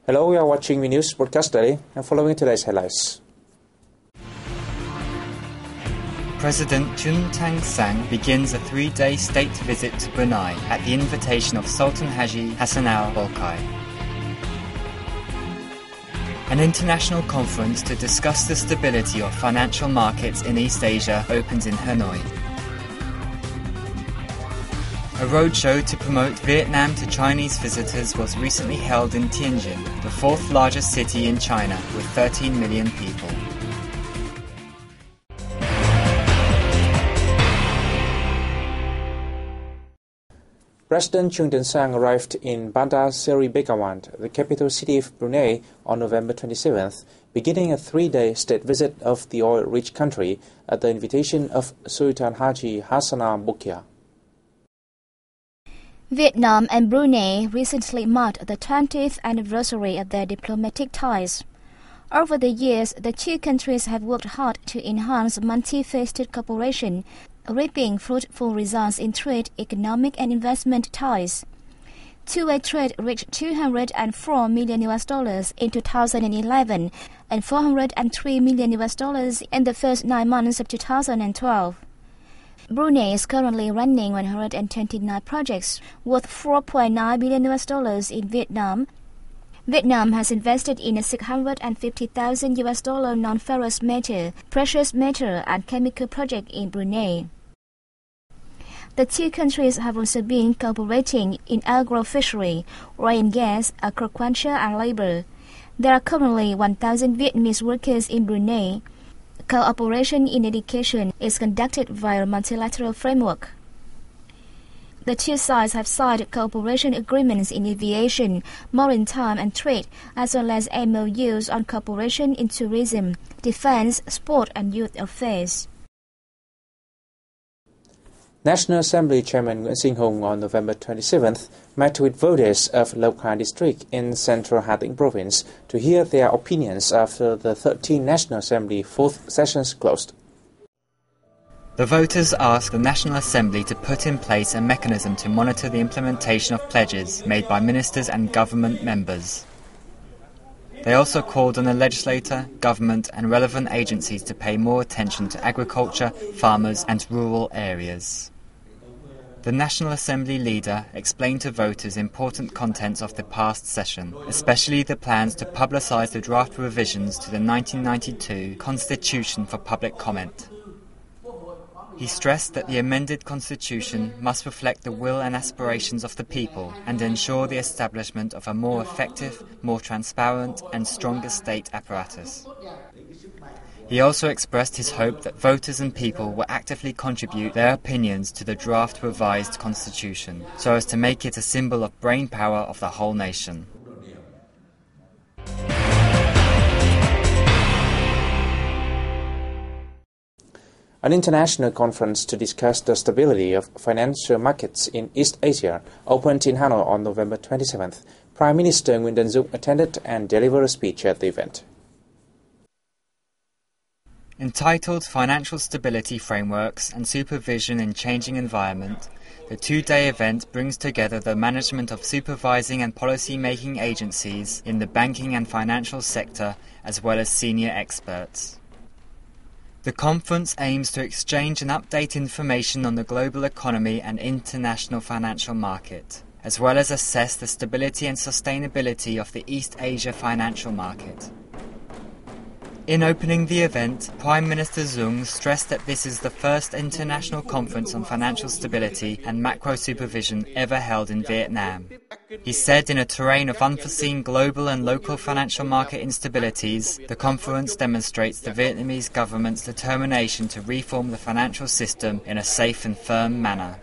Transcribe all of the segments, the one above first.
Hello, we are watching the news broadcast daily and following today's headlines. President Chun Tang-sang begins a 3-day state visit to Brunei at the invitation of Sultan Haji Hassan al-Bolkiah. An international conference to discuss the stability of financial markets in East Asia opens in Hanoi. A roadshow to promote Vietnam to Chinese visitors was recently held in Tianjin, the fourth largest city in China with 13 million people. President Chun Tang-sang arrived in Bandar Seri Begawan, the capital city of Brunei, on November 27th, beginning a 3-day state visit of the oil-rich country at the invitation of Sultan Haji Hassan al-Bolkiah. Vietnam and Brunei recently marked the 20th anniversary of their diplomatic ties. Over the years, the two countries have worked hard to enhance multifaceted cooperation, reaping fruitful results in trade, economic and investment ties. Two-way trade reached $204 million in 2011 and $403 million in the first 9 months of 2012. Brunei is currently running 129 projects worth $4.9 billion in Vietnam. Vietnam has invested in a $650,000 non-ferrous metal, precious metal and chemical project in Brunei. The two countries have also been cooperating in agro-fishery, oil and gas, aquaculture and labor. There are currently 1,000 Vietnamese workers in Brunei. Cooperation in education is conducted via a multilateral framework. The two sides have signed cooperation agreements in aviation, maritime and trade, as well as MOUs on cooperation in tourism, defense, sport and youth affairs. National Assembly Chairman Nguyễn Sinh Hùng on November 27th met with voters of Lộc Hà district in central Hà Tĩnh province to hear their opinions after the 13th National Assembly fourth sessions closed. The voters asked the National Assembly to put in place a mechanism to monitor the implementation of pledges made by ministers and government members. They also called on the legislature, government and relevant agencies to pay more attention to agriculture, farmers and rural areas. The National Assembly leader explained to voters important contents of the past session, especially the plans to publicize the draft revisions to the 1992 Constitution for public comment. He stressed that the amended constitution must reflect the will and aspirations of the people and ensure the establishment of a more effective, more transparent and stronger state apparatus. He also expressed his hope that voters and people will actively contribute their opinions to the draft revised constitution, so as to make it a symbol of brain power of the whole nation. An international conference to discuss the stability of financial markets in East Asia opened in Hanoi on November 27th. Prime Minister Nguyễn Tấn Dũng attended and delivered a speech at the event. Entitled Financial Stability Frameworks and Supervision in Changing Environment, the 2-day event brings together the management of supervising and policy-making agencies in the banking and financial sector as well as senior experts. The conference aims to exchange and update information on the global economy and international financial market, as well as assess the stability and sustainability of the East Asia financial market. In opening the event, Prime Minister Dung stressed that this is the first international conference on financial stability and macro supervision ever held in Vietnam. He said in a terrain of unforeseen global and local financial market instabilities, the conference demonstrates the Vietnamese government's determination to reform the financial system in a safe and firm manner.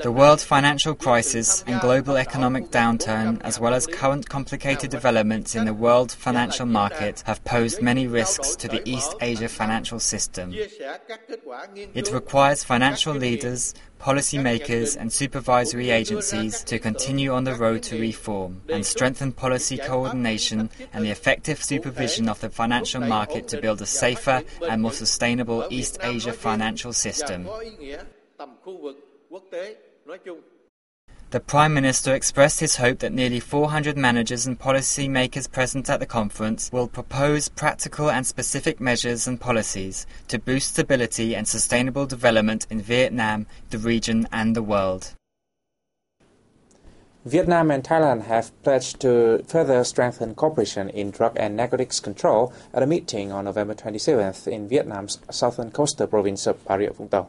The world financial crisis and global economic downturn, as well as current complicated developments in the world financial market, have posed many risks to the East Asia financial system. It requires financial leaders, policymakers and supervisory agencies to continue on the road to reform and strengthen policy coordination and the effective supervision of the financial market to build a safer and more sustainable East Asia financial system. The Prime Minister expressed his hope that nearly 400 managers and policy makers present at the conference will propose practical and specific measures and policies to boost stability and sustainable development in Vietnam, the region and the world. Vietnam and Thailand have pledged to further strengthen cooperation in drug and narcotics control at a meeting on November 27th in Vietnam's southern coastal province of Bà Rịa Vũng Tàu.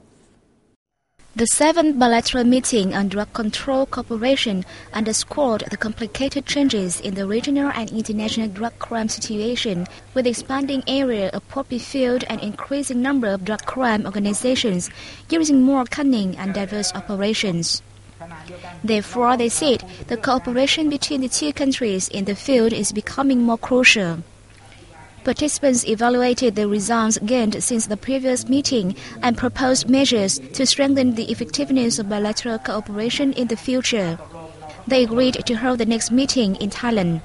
The 7th bilateral meeting on drug control cooperation underscored the complicated changes in the regional and international drug crime situation, with expanding area of poppy field and increasing number of drug crime organizations using more cunning and diverse operations. Therefore, they said the cooperation between the two countries in the field is becoming more crucial. Participants evaluated the results gained since the previous meeting and proposed measures to strengthen the effectiveness of bilateral cooperation in the future. They agreed to hold the next meeting in Thailand.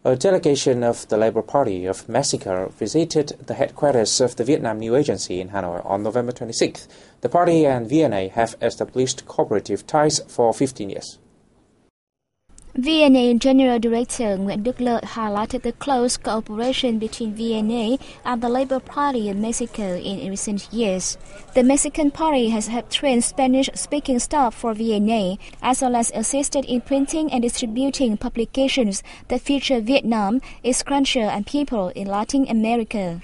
A delegation of the Labour Party of Mexico visited the headquarters of the Vietnam New Agency in Hanoi on November 26th. The party and VNA have established cooperative ties for 15 years. VNA General Director Nguyễn Đức Lợi highlighted the close cooperation between VNA and the Labour Party of Mexico in recent years. The Mexican party has helped train Spanish-speaking staff for VNA, as well as assisted in printing and distributing publications that feature Vietnam, its culture and people in Latin America.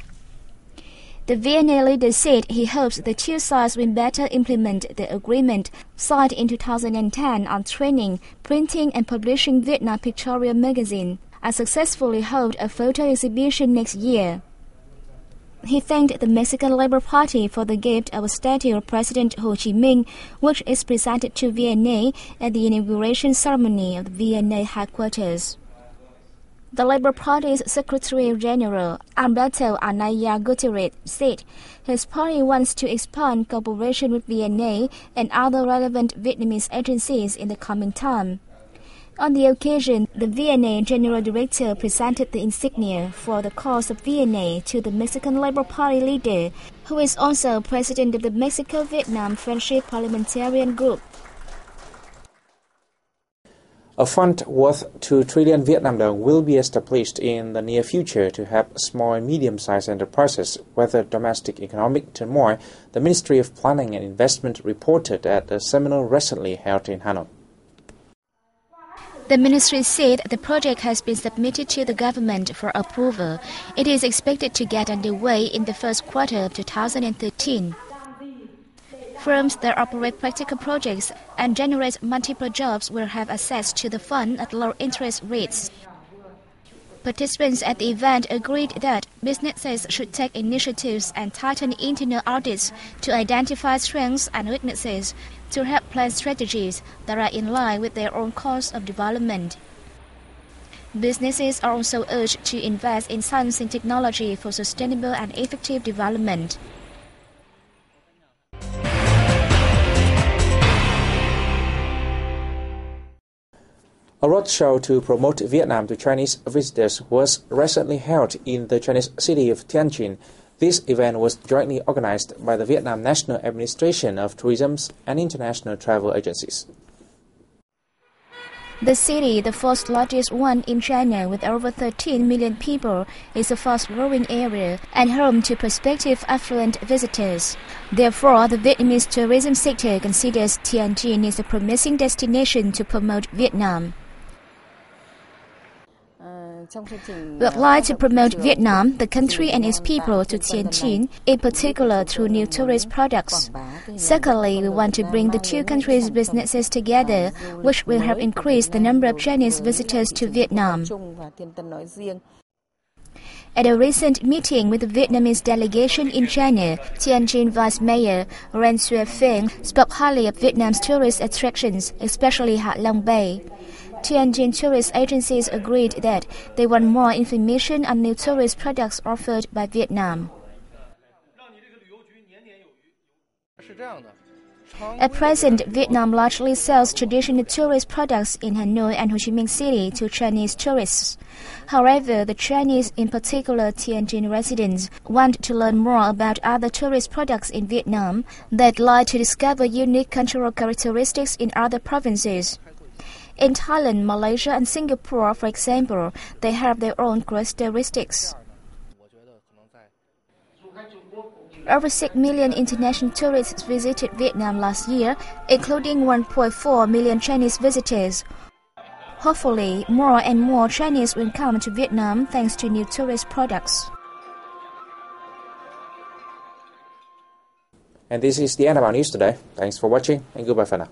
The VNA leader said he hopes the two sides will better implement the agreement signed in 2010 on training, printing and publishing Vietnam Pictorial Magazine, and successfully hold a photo exhibition next year. He thanked the Mexican Labour Party for the gift of a statue of President Ho Chi Minh, which is presented to VNA at the inauguration ceremony of the VNA headquarters. The Labour Party's Secretary General, Alberto Anaya Gutierrez, said his party wants to expand cooperation with VNA and other relevant Vietnamese agencies in the coming time. On the occasion, the VNA General Director presented the insignia for the cause of VNA to the Mexican Labour Party leader, who is also president of the Mexico-Vietnam Friendship Parliamentarian Group. A fund worth 2 trillion Vietnam dong will be established in the near future to help small and medium-sized enterprises weather domestic economic turmoil, the Ministry of Planning and Investment reported at a seminar recently held in Hanoi. The ministry said the project has been submitted to the government for approval. It is expected to get underway in the first quarter of 2013. Firms that operate practical projects and generate multiple jobs will have access to the fund at low interest rates. Participants at the event agreed that businesses should take initiatives and tighten internal audits to identify strengths and weaknesses to help plan strategies that are in line with their own course of development. Businesses are also urged to invest in science and technology for sustainable and effective development. A roadshow to promote Vietnam to Chinese visitors was recently held in the Chinese city of Tianjin. This event was jointly organized by the Vietnam National Administration of Tourism and international travel agencies. The city, the fourth largest one in China with over 13 million people, is a fast-growing area and home to prospective affluent visitors. Therefore, the Vietnamese tourism sector considers Tianjin as a promising destination to promote Vietnam. We would like to promote Vietnam, the country and its people, to Tianjin, in particular through new tourist products. Secondly, we want to bring the two countries' businesses together, which will help increase the number of Chinese visitors to Vietnam. At a recent meeting with the Vietnamese delegation in China, Tianjin Vice Mayor Ren Xuê Pheng spoke highly of Vietnam's tourist attractions, especially Hạ Long Bay. Tianjin tourist agencies agreed that they want more information on new tourist products offered by Vietnam. At present, Vietnam largely sells traditional tourist products in Hanoi and Ho Chi Minh City to Chinese tourists. However, the Chinese, in particular Tianjin residents, want to learn more about other tourist products in Vietnam. They'd like to discover unique cultural characteristics in other provinces. In Thailand, Malaysia and Singapore, for example, they have their own characteristics. Over 6 million international tourists visited Vietnam last year, including 1.4 million Chinese visitors. Hopefully, more and more Chinese will come to Vietnam thanks to new tourist products. And this is the end of our news today. Thanks for watching and goodbye for now.